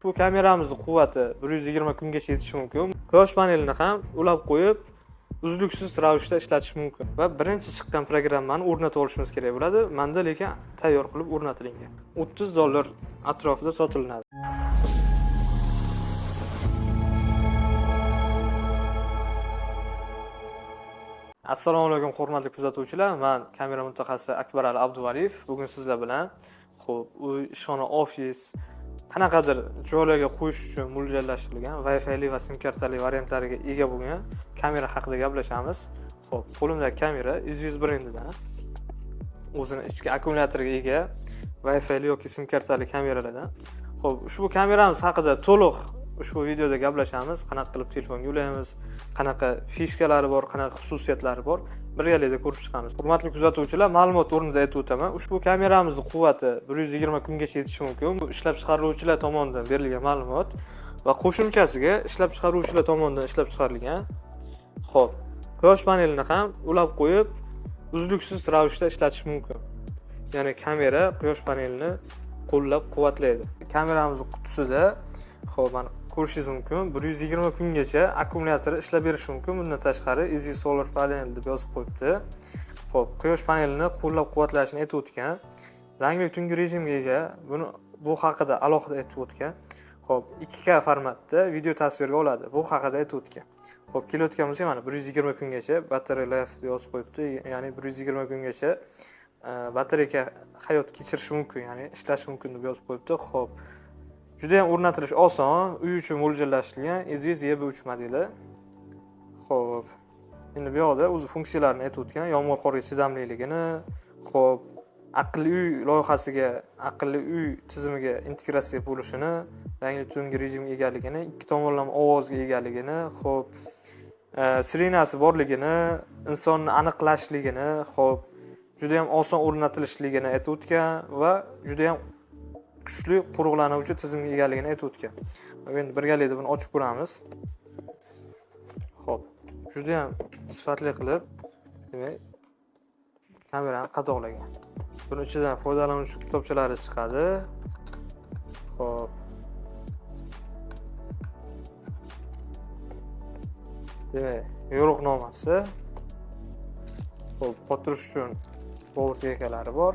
Bu kameramizning quvvati 120 kungacha yetishi mumkin. Quyosh panelini ham ulab qo'yib, uzluksiz ravishda ishlatish mumkin. Va birinchi chiqqan programmani o'rnatib olishimiz kerak bo'ladi. Menda lekin tayyor qilib o'rnatilgan. $30 atrofida sotilinadi. Assalomu alaykum hurmatli kuzatuvchilar. Men kamera mutaxassisi Akbarali Abduvaliyev. Bugun sizlar bilan ishxona, ofis, qanaqadir joylarga qo'yish uchun mo'ljallashtirilgan Wi-Fi va sim kartali variantlariga ega bo'lgan kamera haqida gaplashamiz. Xo'p, qo'limdagi kamera Izius brendidan. O'zining ichki akkumulyatoriga ega Wi-Fi yoki sim kartali kameralardan. Xo'p, ushbu kameramiz haqida to'liq ushbu videoda gaplashamiz. Qanaqa qilib telefonga ulaymiz, qanaqa fishkalari bor, qanaqa xususiyatlari bor, birgalikda ko'rib chiqamiz. Hurmatli kuzatuvchilar, ma'lumot o'rnida aytib o'taman. Ushbu kameramizning quvvati 120 kungacha yetishi mumkin. Bu ishlab chiqaruvchilar tomonidan berilgan ma'lumot va qo'shimchasiga ishlab chiqaruvchilar tomonidan ishlab chiqarilgan. Xo'p, quyosh panelini ham ulab qo'yib, uzluksiz ravishda ishlatish mumkin. Ya'ni kamera quyosh panelini qo'llab-quvvatlaydi. Kameramizning qutisida mana ko'rishingiz mumkin, 120 kungacha akkumulyatori ishlab berishi mumkin. Bundan tashqari Easy Solar Panel deb yozib qo'yibdi. Xo'p, quyosh panelini qo'llab-quvvatlashini aytib o'tgan. Rangli tungi rejimga ega. Bu haqida alohida aytib o'tgan. Xo'p, 2K formatda video tasvirga oladi. Bu haqida aytib o'tgan. Xo'p, kelayotgan bo'lsak, mana 120 kungacha battery life deb yozib qo'yibdi. Ya'ni 120 kungacha batareya hayot kechirishi mumkin, ya'ni ishlashi mumkin deb yozib qo'yibdi. Xo'p, juda ham o'rnatilish oson, uy uchun mo'ljallashtirilgan Izius EB3 modeli. Xo'p, endi bu yoqda o'z funksiyalarini aytib o'tgan, yomg'ir qorga chidamliligini, xo'p, aqlli uy loyihasiga, aqlli uy tizimiga integratsiya bo'lishini, rangli tungi rejimga egaligini, ikki tomonlama ovozga egaligini, xo'p, sirenasi borligini, insonni aniqlashligini, xo'p, juda ham oson o'rnatilishligini aytib o'tgan va juda ham kuchli qo'riqlanuvchi tizimga egaligini aytib o'tgan. Endi birgalikda buni ochib ko'ramiz. Xo'p, juda ham sifatli qilib, demak, kamerani qadoqlagan. Buni ichidan foydalanuvchi kitobchalari chiqadi. Xo'p. Demak, yo'riqnomasi. Xo'p, qotirish uchun powerbanklari bor.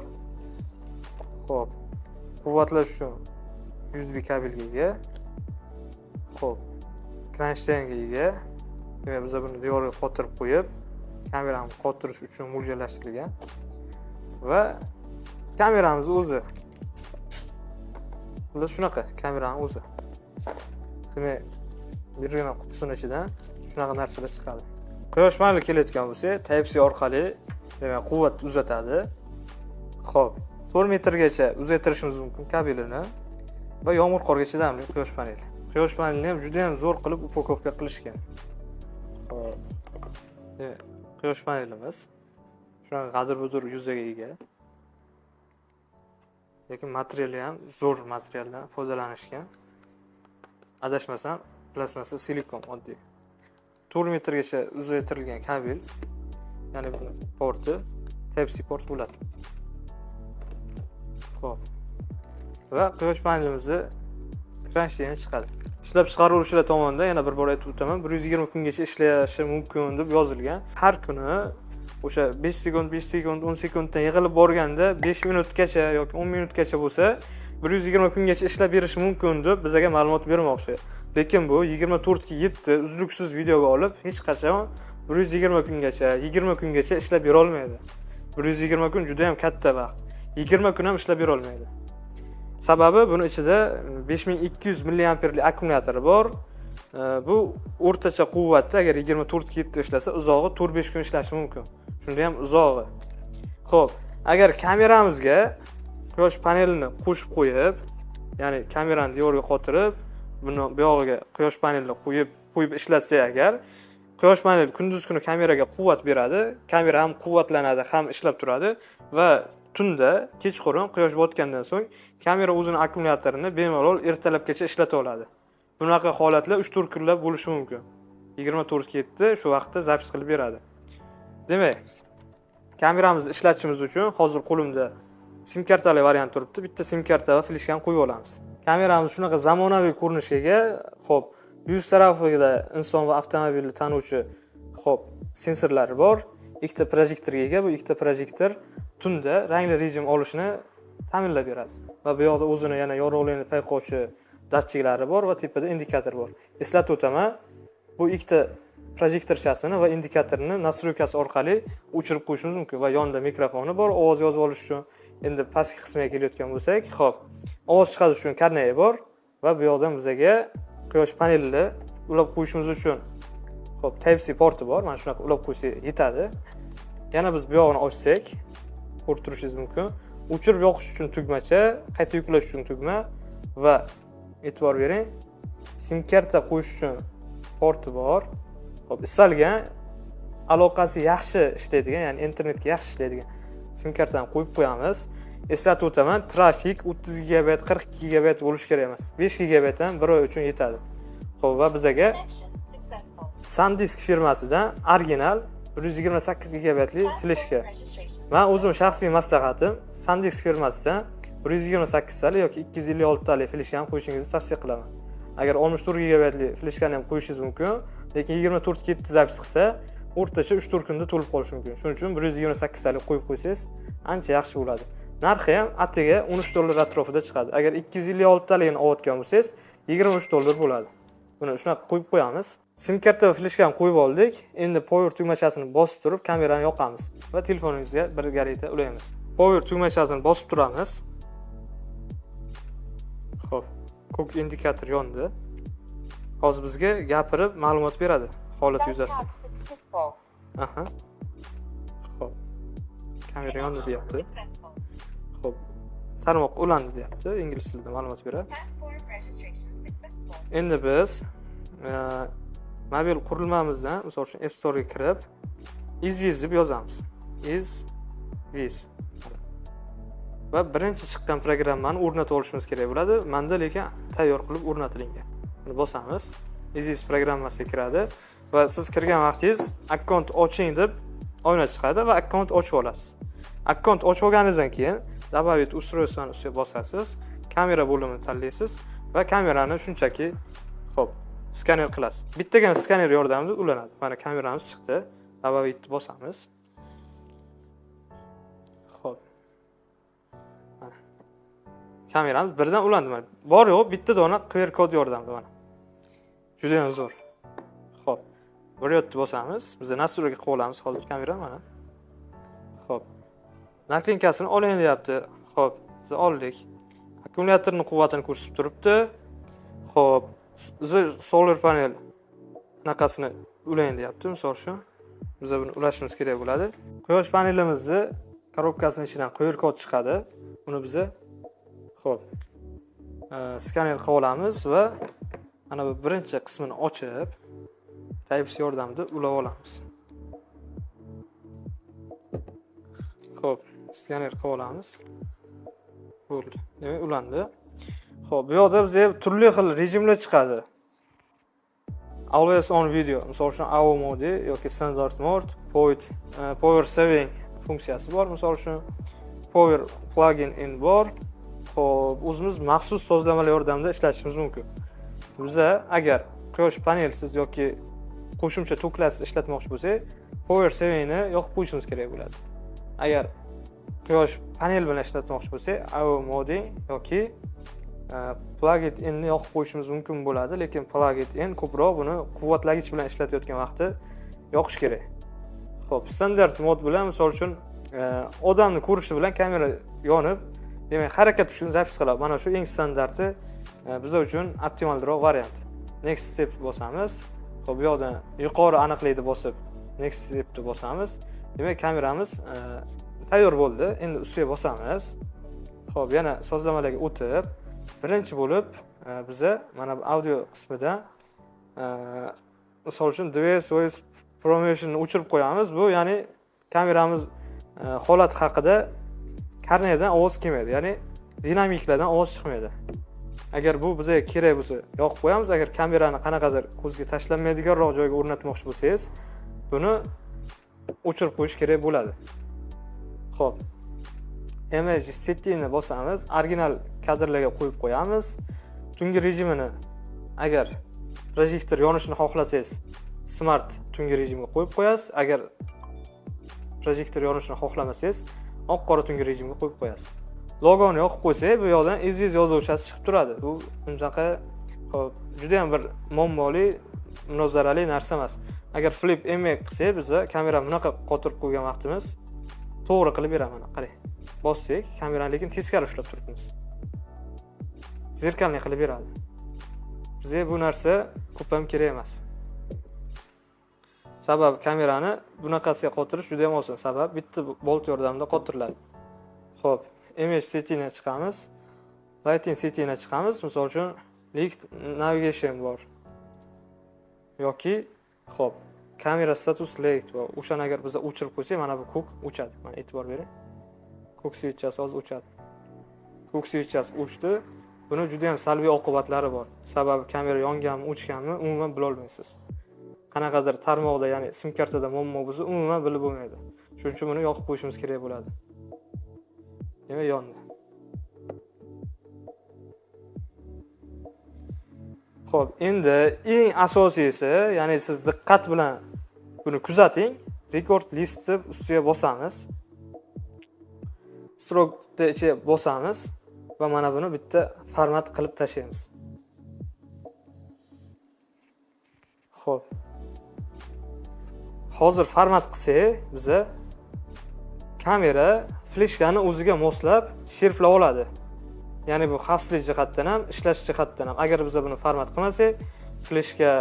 Xo'p, quvvatlash uchun USB kabelga ega. Xo'p, kronshtaynga ega. Demak, biz buni devorga qotirib qo'yib, kamerani qotirish uchun mo'ljallashtirilgan. Va kameramiz o'zi. Bu shunaqa kameraning o'zi. Demak, birgina qutisining ichidan shunaqa narsalar chiqadi. Quyosh paneli kelayotgan bo'lsa, Type-C orqali demak quvvat uzatadi. Xo'p, 4 metrgacha uzaytirishimiz mumkin kabelini va yomg'ir qorga chidamli quyosh paneli. Quyosh panelini ham juda ham zo'r qilib upakovka qilishgan. Xo'p. Quyosh panelimiz shunaqa g'adir-budur yuzaga ega. Lekin materiali ham zo'r materialdan foydalanishgan. Adashmasam, plastmassa silikon oddiy. 4 metrgacha uzaytirilgan kabel, ya'ni bu porti Type-C port bo'ladi. Xo'p. Va quyosh panelimizni kronshtayn chiqadi. Ishlab chiqaruvchilar tomonidan yana bir bor aytib o'taman, 120 kungacha ishlashi mumkin deb yozilgan. Har kuni o'sha 5 sekund, 10 sekunddan yig'ilib borganda 5 minutgacha yoki 10 minutgacha bo'lsa, 120 kungacha ishlab berishi mumkin deb bizga ma'lumot bermoqchi. Lekin bu 24/7 uzluksiz videoga olib, hech qachon 120 kungacha, 20 kungacha ishlab bera olmaydi. 120 kun juda ham katta vaqt. 20 kun ham ishlab bera olmaydi. Sababi buni ichida 5200 mAh akkumulyatori bor. Bu o'rtacha quvvatda agar 24/7 ishlasa, uzog'i 4-5 kun ishlashi mumkin. Shunda ham uzog'i. Xo'p, agar kameramizga quyosh panelini qo'shib qo'yib, ya'ni kamerani devorga qotirib, buni bu yog'iga quyosh panelini qo'yib ishlatsak agar, quyosh paneli kunduz kuni kameraga quvvat beradi, kamera ham quvvatlanadi, ham ishlab turadi va tunda, kechqurun quyosh botgandan so'ng kamera o'zining akkumulyatorini bemalol ertalabgacha ishlata oladi. Bunaqa holatlar 3-4 kunlab bo'lishi mumkin. 24/7 shu vaqtda zapis qilib beradi. Demak, kameramizni ishlatishimiz uchun hozir qo'limda sim kartali variant turibdi. Bitta sim karta va fleshkani qo'yib olamiz. Kameramiz shunaqa zamonaviy ko'rinishga ega. Xo'p, yuz tarafida inson va avtomobilni tanuvchi sensorlari bor. Ikkita projektorga ega. Bu ikkita projektor tunda rangli rejim olishni ta'minlab beradi. Va bu yoqda o'zini yana yorug'likni payqovchi datchiklari bor va tepada indikator bor. Eslatib o'taman, bu ikkita projektorchasini va indikatorni nastroykasi orqali o'chirib qo'yishimiz mumkin va yonida mikrofoni bor ovoz yozib olish uchun. Endi pastki qismiga kelayotgan bo'lsak, xo'p, ovoz chiqarish uchun karnayi bor va bu yoqdan bizga quyosh panelini ulab qo'yishimiz uchun Type-C porti bor. Mana shunaqa ulab qo'ysak yetadi. Yana biz bu yog'ini ochsak, ko'rib turishingiz mumkin. O'chirib yoqish uchun tugmacha, qayta yuklash uchun tugma va e'tibor bering, sim karta qo'yish uchun porti bor. Xo'p, istalgan aloqasi yaxshi ishlaydigan, ya'ni internetga yaxshi ishlaydigan sim kartani qo'yib qo'yamiz. Eslatib o'taman, trafik 30 GB, 42 GB bo'lishi kerak emas. 5 GB ham bir oy uchun yetadi. Xo'p, va bizga SanDisk firmasidan original 128 GB li fleshka. Men o'zim shaxsiy maslahatim SanDisk firmasidan 128 tali yoki 256 tali fleshka ham qo'yishingizni tavsiya qilaman. Agar 64 GB li fleshkani ham qo'yishingiz mumkin, lekin 24 ga 7 zapis qilsa, o'rtacha 3-4 kunda to'lib qolishi mumkin. Shuning uchun 128 tali qo'yib qo'ysangiz, ancha yaxshi bo'ladi. Narxi ham atiga $13 atrofida chiqadi. Agar 256 taligini olayotgan bo'lsangiz, $23 bo'ladi. Buni shunaqa qo'yib qo'yamiz. Sim karta va fleshkani qo'yib oldik. Endi power tugmachasini bosib turib kamerani yoqamiz va telefoningizga birgalikda ulaymiz. Power tugmachasini bosib turamiz. Xo'p, ko'k indikator yondi. Hozir bizga gapirib ma'lumot beradi holat yuzasidan. Aha. Xo'p. Kamera yondi deyapti. Xo'p. Tarmoq ulandi deyapti. Ingliz tilida ma'lumot beradi. Endi biz mobil qurilmamizdan, misol uchun App Store ga kirib, izviz deb yozamiz. Izviz. Va birinchi chiqqan programmani o'rnatib olishimiz kerak bo'ladi. Menda lekin tayyor qilib o'rnatilgan. Buni bosamiz. Izviz programmasiga kiradi va siz kirgan vaqtingiz akkaunt oching deb oyna chiqadi va akkaunt ochib olasiz. Akkaunt ochib olganingizdan keyin добавить устройствоni ustiga bosasiz, kamera bo'limini tanlaysiz va kamerani shunchaki skaner qilasiz. Bittagina skaner yordamida ulanadi. Mana kameramiz chiqdi. Добавить bosamiz. Xo'p. Mana. Kameramiz birdan ulandi. Mana bor yo'q bitta dona QR kod yordamida mana. Juda ham zo'r. Xo'p. Biryotni bosamiz. Biz nastroyga qilib olamiz hozir kamerani mana. Xo'p. Naklinkasini oling deyapti. Xo'p, biz oldik. Akkumulyatorning quvvatini ko'rsatib turibdi. Xo'p, solar panel naqasini ulang deyapti, misol uchun. Biz buni ulashimiz kerak bo'ladi. Quyosh panelimizni korobkasining ichidan QR kod chiqadi. Uni biz skaner qilib olamiz va mana bu birinchi qismini ochib, Type-C yordamida ulab olamiz. Xo'p, skaner qilib olamiz. Bo'ldi. Demak, ulandi. Xo'p, bu yoqda bizga turli xil rejimlar chiqadi. Always on video, misol uchun AO modi yoki standard mode, power saving funksiyasi bor, misol uchun power plugin in bor. Xo'p, o'zimiz maxsus sozlamalar yordamida ishlatishimiz mumkin. Biz agar quyosh panelsiz yoki qo'shimcha toklarsiz ishlatmoqchi bo'lsak, power savingni yoqib qo'yishimiz kerak bo'ladi. Agar quyosh panel bilan ishlatmoqchi bo'lsak, AO modi yoki plug-it inni yoqib qo'yishimiz mumkin bo'ladi, lekin plug-it in ko'proq buni quvvatlagich bilan ishlatayotgan vaqtda yoqish kerak. Xo'p, standart mod bilan misol uchun odamni ko'rishi bilan kamera yonib, demak harakat uchun zapis qiladi. Mana shu eng standarti biz uchun optimalroq variant. Next step bosamiz. Xo'p, bu yoqdan yuqori aniqlikni bosib next stepni bosamiz. Demak kameramiz tayyor bo'ldi. Endi ustiga bosamiz. Xo'p, yana sozlamalarga o'tib, birinchi bo'lib biza mana bu audio qismidan misol uchun device voice promotion ni o'chirib qo'yamiz. Bu ya'ni kameramiz holati haqida karnaydan ovoz kelmaydi, ya'ni dinamiklardan ovoz chiqmaydi. Agar bu bizga kerak bo'lsa, yoqib qo'yamiz. Agar kamerani qanaqadir ko'zga tashlanmaydiganroq joyga o'rnatmoqchi bo'lsangiz, buni o'chirib qo'yish kerak bo'ladi. Xo'p. image settingni bosamiz, original kadrlarga qo'yib qo'yamiz. Tungi rejimini agar projektor yonishini xohlasangiz, smart tungi rejimga qo'yib qo'yasiz. Agar projektor yonishini xohlamasangiz, oq-qora tungi rejimga qo'yib qo'yasiz. Logoni yoqib qo'ysak, bu yoqdan iziz yozuvchasi chiqib turadi. Bu unchaqa juda ham bir muammoli, munozarali narsa emas. Agar flip image qilsak, biz kamera bunaqa qotirib qo'ygan vaqtimiz to'g'ri qilib beraman. Qarang. Bossak, kamerani lekin teskari ushlab turibmiz. Zerkalni qilib beradi. Bizga bu narsa ko'p ham kerak emas. Sabab kamerani bunaqasiga qotirish juda ham oson. Sabab bitta bolt yordamida qotiriladi. Xo'p, image settingga chiqamiz. Lighting settingga chiqamiz. Misol uchun lift navigation bor. Yoki xo'p, kamera status light bor. O'shani agar biz o'chirib qo'ysak, mana bu ko'k o'chadi. Mana e'tibor bering. Ko'k switchasi hozir o'chadi. Ko'k switchasi o'chdi. Buni juda ham salbiy oqibatlari bor. Sababi kamera yonganmi, o'chganmi, umuman bila olmaysiz. Qanaqadir tarmoqda, ya'ni sim kartada muammo bo'lsa, umuman bilib bo'lmaydi. Shuning uchun buni yoqib qo'yishimiz kerak bo'ladi. Demak, yondi. Xo'p, endi eng asosiysi, ya'ni siz diqqat bilan buni kuzating. Record list ustiga bosamiz. Stroke ichiga bosamiz va mana buni bitta format qilib tashlaymiz. Xo'p. Hozir format qilsak, biz kamera fleshkani o'ziga moslab sherflab oladi. Ya'ni bu xavfsizlik jihatdan ham, ishlash jihatdan ham. Agar biz buni format qilmasak, fleshka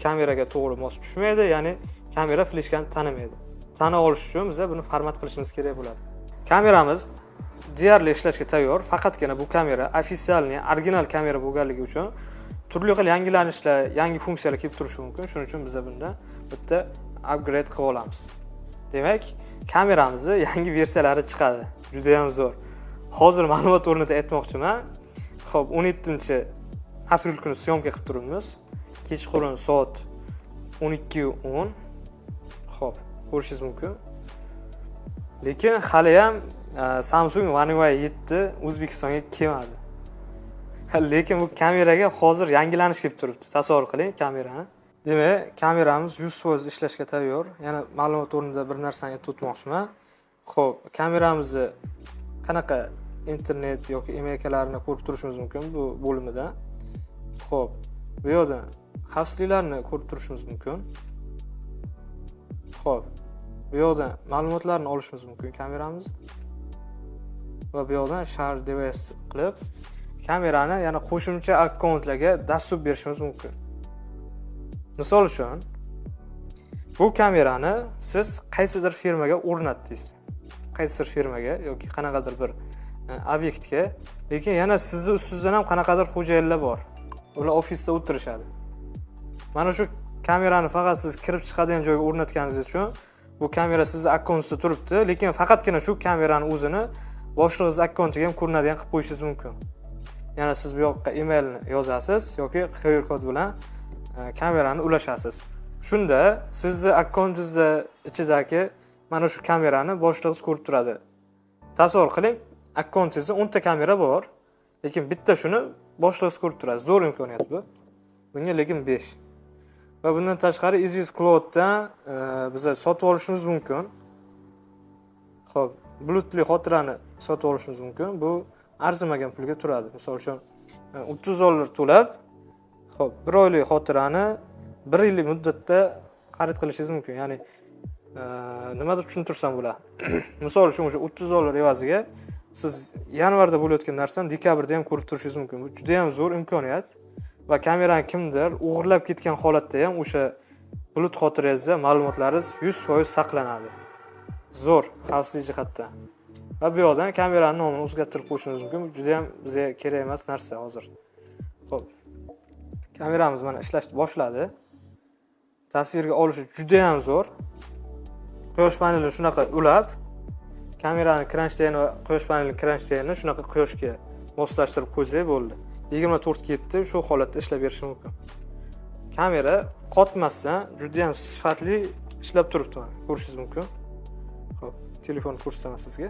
kameraga to'g'ri mos tushmaydi, ya'ni kamera fleshkani tanimaydi. Tana olish uchun biz buni format qilishimiz kerak bo'ladi. Kameramiz deyarli ishlashga tayyor, faqatgina bu kamera ofitsialniy, original kamera bo'lganligi uchun turli xil yangilanishlar, yangi funksiyalar kelib turishi mumkin. Shuning uchun biz bunda bitta upgrade qilib olamiz. Demak, kameramizning yangi versiyalari chiqadi. Juda ham zo'r. Hozir ma'lumot o'rnida aytmoqchiman. Xo'p, 17-aprel kuni syomka qilib turibmiz. Kechqurun soat 12:10. Xo'p, ko'rishingiz mumkin. Lekin hali ham Samsung One UI 7 O'zbekistonga kelmadi. Lekin bu kameraga hozir yangilanish kelib turibdi. Tasavvur qiling kamerani. Demak, kameramiz 100% ishlashga tayyor. Yana ma'lumot o'rnida bir narsani aytib o'tmoqchiman. Xo'p, kameramizni qanaqa internet yoki emaillarni ko'rib turishimiz mumkin bu bo'limida. Xo'p, bu yerda xavfsizliklarni ko'rib turishimiz mumkin. Xo'p, bu yerda ma'lumotlarni olishimiz mumkin kameramiz. Va bu yerdan charge device qilib kamerani yana qo'shimcha akkauntlarga dastur berishimiz mumkin. Misol uchun, bu kamerani siz qaysidir firmaga o'rnatdingiz. Qaysidir firmaga yoki qanaqadir bir obyektga, lekin yana sizni ustingizdan ham qanaqadir xo'jayinlar bor. Ular ofisda o'tirishadi. Mana shu kamerani faqat siz kirib chiqadigan joyga o'rnatganingiz uchun bu kamera sizning akkauntda turibdi, lekin faqatgina shu kamerani o'zini boshlig'ingiz akkauntiga ham ko'rinadigan qilib qo'yishingiz mumkin. Yana siz bu yoqqa emailni yozasiz yoki QR kod bilan kamerani ulashasiz. Shunda sizning akkauntingizda ichidagi mana shu kamerani boshlig'ingiz ko'rib turadi. Tasavvur qiling, akkauntingizda 10 ta kamera bor, lekin bitta shuni boshlig'ingiz ko'rib turadi. Zo'r imkoniyat bu. Bunga lekin 5. Va bundan tashqari Easy Clouddan biz sotib olishimiz mumkin. Xo'p, bulutli xotirani sotib olishimiz mumkin. Bu arzimagan pulga turadi. Misol uchun $30 to'lab, xo'p, 1 oylik xotirani 1 yillik muddatda xarid qilishingiz mumkin. Ya'ni nima deb tushuntirsam bo'ladi. Misol uchun o'sha $30 evaziga siz yanvarda bo'layotgan narsani dekabrda ham ko'rib turishingiz mumkin. Bu juda ham zo'r imkoniyat. Va kamerani kimdir o'g'irlab ketgan holatda ham o'sha bulut xotirangizda ma'lumotlaringiz 100% saqlanadi. Zo'r xavfsizlik jihatdan. Va bu yoqdan kameraning nomini o'zgartirib qo'yishingiz mumkin. Bu juda ham bizga kerak emas narsa hozir. Xo'p. Kameramiz mana ishlashni boshladi. Tasvirga olishi juda ham zo'r. Quyosh panelini shunaqa ulab, kameraning kranchteyni va quyosh panelining kranchteyni shunaqa quyoshga moslashtirib qo'ysak bo'ldi. 24 ketdi, shu holatda ishlab berishi mumkin. Kamera qotmasdan juda ham sifatli ishlab turibdi. Ko'rishingiz mumkin. Xo'p, telefon ko'rsataman sizga.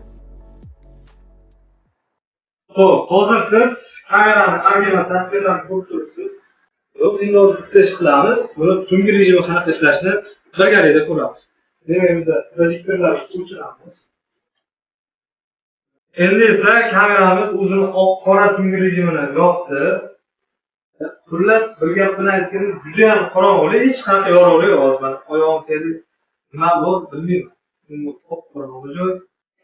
Xo'p, hozir siz kamerani argumент tasvirlarini ko'rib turibsiz. Xo'p, endi hozir bitta ish qilamiz. Buni tungi rejimi qanaqa ishlashini birgalikda ko'ramiz. Demak, biz projektorlarni o'chiramiz. Endi esa kameramiz o'zini qora tungi rejimini yoqdi. Xullas, bir gap bilan aytganda juda ham qorong'ulik, hech qanaqa yorug'lik yo'q. Hozir men oyog'im keldi. Nima bo'ldi bilmayman. Qop-qorong'i joy.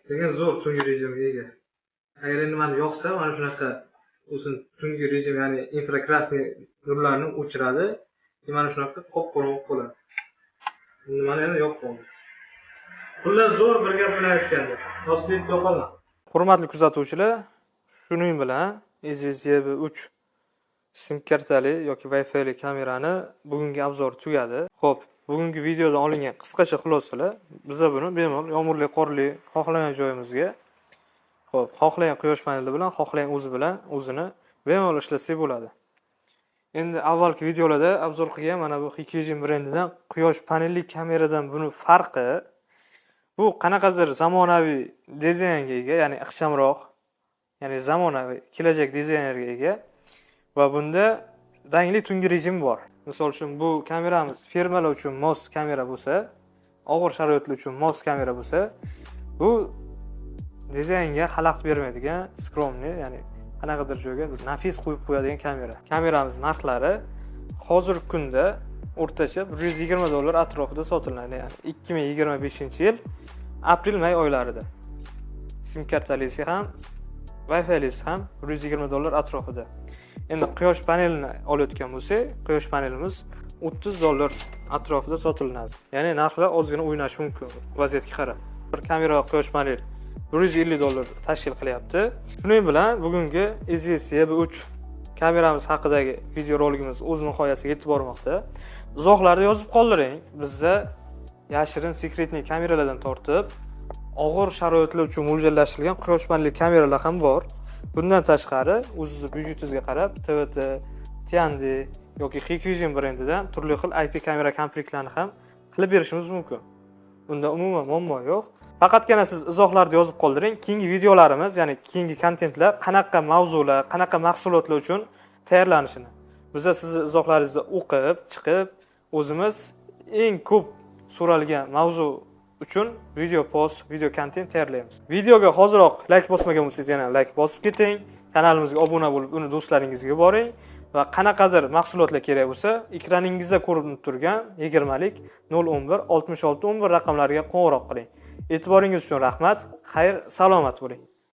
Degan zo'r tungi rejimga ega. Agar endi meni yoqsa, mana shunaqa o'zini tungi rejim, ya'ni infrakrasniy nurlarni o'chiradi. Mana shunaqa qop-qorong'i bo'ladi. Endi mana endi yoqdi. Xullas, zo'r bir gap bilan aytganda, noslik yo'qolmadi. Hurmatli kuzatuvchilar, shuning bilan EasySEB3 sim kartali yoki Wi-Fi kamerani bugungi obzor tugadi. Xo'p, bugungi videoda olingan qisqacha xulosalar. Biz buni bemalol yomg'irli, qorli xohlagan joyimizga, xo'p, xohlagan quyosh paneli bilan, xohlagan o'zi bilan o'zini bemalol ishlasak bo'ladi. Endi avvalgi videolarda obzor qilgan mana bu Hikvision brendidan quyosh panelli kameradan buni farqi bu qanaqadir zamonaviy dizaynga ega, ya'ni ixchamroq, ya'ni zamonaviy kelajak dizaynerga ega va bunda rangli tungi rejim bor. Misol uchun bu kameramiz fermalar uchun mos kamera bo'lsa, og'ir sharoitlar uchun mos kamera bo'lsa, bu dizaynga xalaqit bermaydigan, skromniy, ya'ni qanaqadir joyga nafis qo'yib qo'yadigan kamera. Kameramiz narxlari hozirgi kunda o'rtacha $120 atrofida sotiladi, ya'ni 2025-yil aprel-may oylarida. Sim kartalisi ham, Wi-Fi'lisi ham $120 atrofida. Endi quyosh panelini olayotgan bo'lsak, quyosh panelimiz $30 atrofida sotilinadi. Ya'ni narxlar ozgina o'ynashi mumkin vaziyatga qarab. Bir kamera va quyosh panel $150 tashkil qilyapti. Shuning bilan bugungi EasySEB3 kameramiz haqidagi videorolikimiz o'z nihoyasiga yetib bormoqda. Izohlarda yozib qoldiring. Bizda yashirin sekretniy kameralardan tortib, og'ir sharoitlar uchun mo'ljallashtirilgan quyosh panelli kameralar ham bor. Bundan tashqari, o'zingiz byudjetingizga qarab, TVT, Tiandi yoki Hikvision brendidan turli xil IP kamera komplektlarini ham qilib berishimiz mumkin. Bunda umuman muammo yo'q. Faqatgina siz izohlarda yozib qoldiring. Keyingi videolarimiz, ya'ni keyingi kontentlar qanaqa mavzular, qanaqa mahsulotlar uchun tayyorlanishini. Biz sizni izohlaringizni o'qib, chiqib, o'zimiz eng ko'p so'ralgan mavzu uchun video post, video kontent tayyorlaymiz. Videoga hoziroq like bosmagan bo'lsangiz, yana like bosib keting. Kanalimizga obuna bo'lib, uni do'stlaringizga yuboring va qanaqadir mahsulotlar kerak bo'lsa, ekraningizda ko'rinib turgan 20lik 011 66 11 raqamlariga qo'ng'iroq qiling. E'tiboringiz uchun rahmat. Xayr, salomat bo'ling.